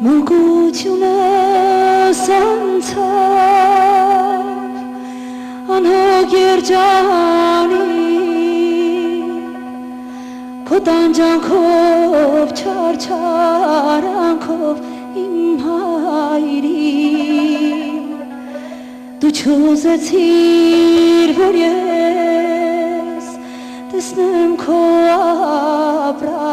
Մուգությունը սանցավ անհոգ երջանի Քո տանջանքով չարչարանքով իմ հայրին Դու չուզեցիր որ ես տեսնեմ քո ապրած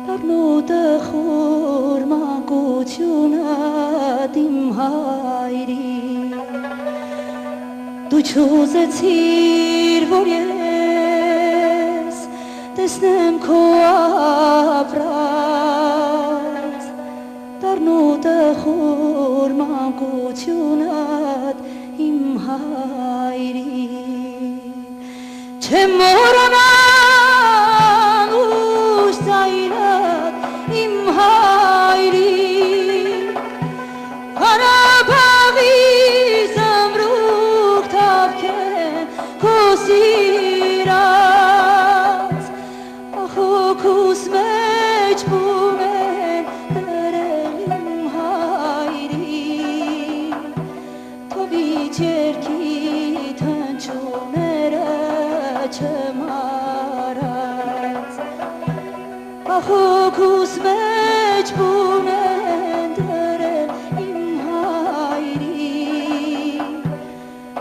Դառնուտը խոր մանկությունդ իմ հայրին Դու չուզեցիր որ ես տեսնեմ քո ապրած Դառնուտը խոր մանկությունդ իմ հայրին Չեմ մոռանալ ուշ ձայնդ իմ հայրին Ղարաբաղի զամրուխ թավքեն քո սիրած Ախոքուս մեջ բում են դրել իմ հայրին Թովիչ երկիթ հնչումները չմարած Ախոքուս մեջ բում են դրել իմ հայրին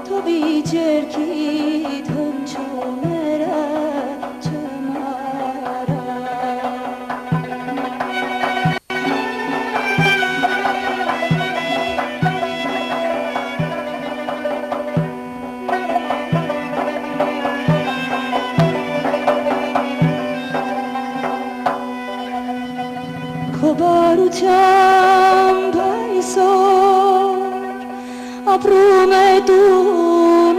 Թովիչ երկիթ հնչումները Քո բարությամբ այսօր ապրում է տունդ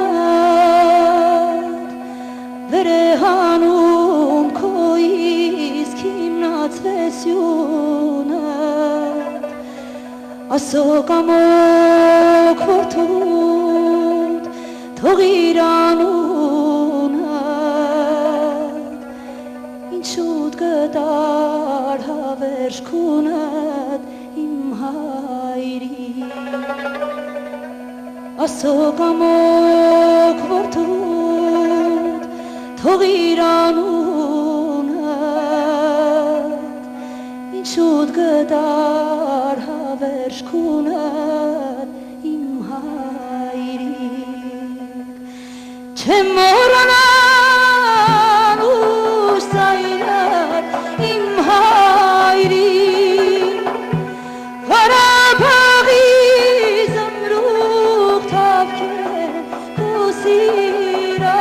վեր է հանում քո իսկ հիմնացվեցյունդ ասո կամոք որդուդ թող իր անունդ ինչուդ գտար հավերժքունդ իմ հայրին ասո կամոք որդուդ թող իր անունդ ինչուդ գտար հավերժքունդ իմ հայրին չեմ մոռանալ ուշ ձայնդ իմ հայրին Ղարաբաղի զամրուխ թավքեն քո սիրած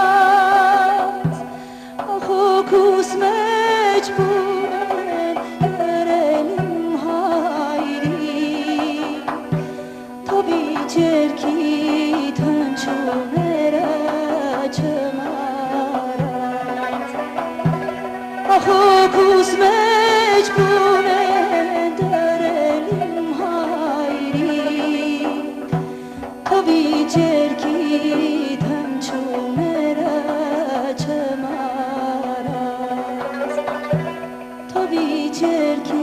Ախոքուս մեջ բում են դրել իմ հայրին Թովիչ երկիթ հնչումները չմարած Ախոքուս մեջ բում են դրել իմ հայրին Թովիչ երկիթ հնչումները չմարած Թովիչ երկիթ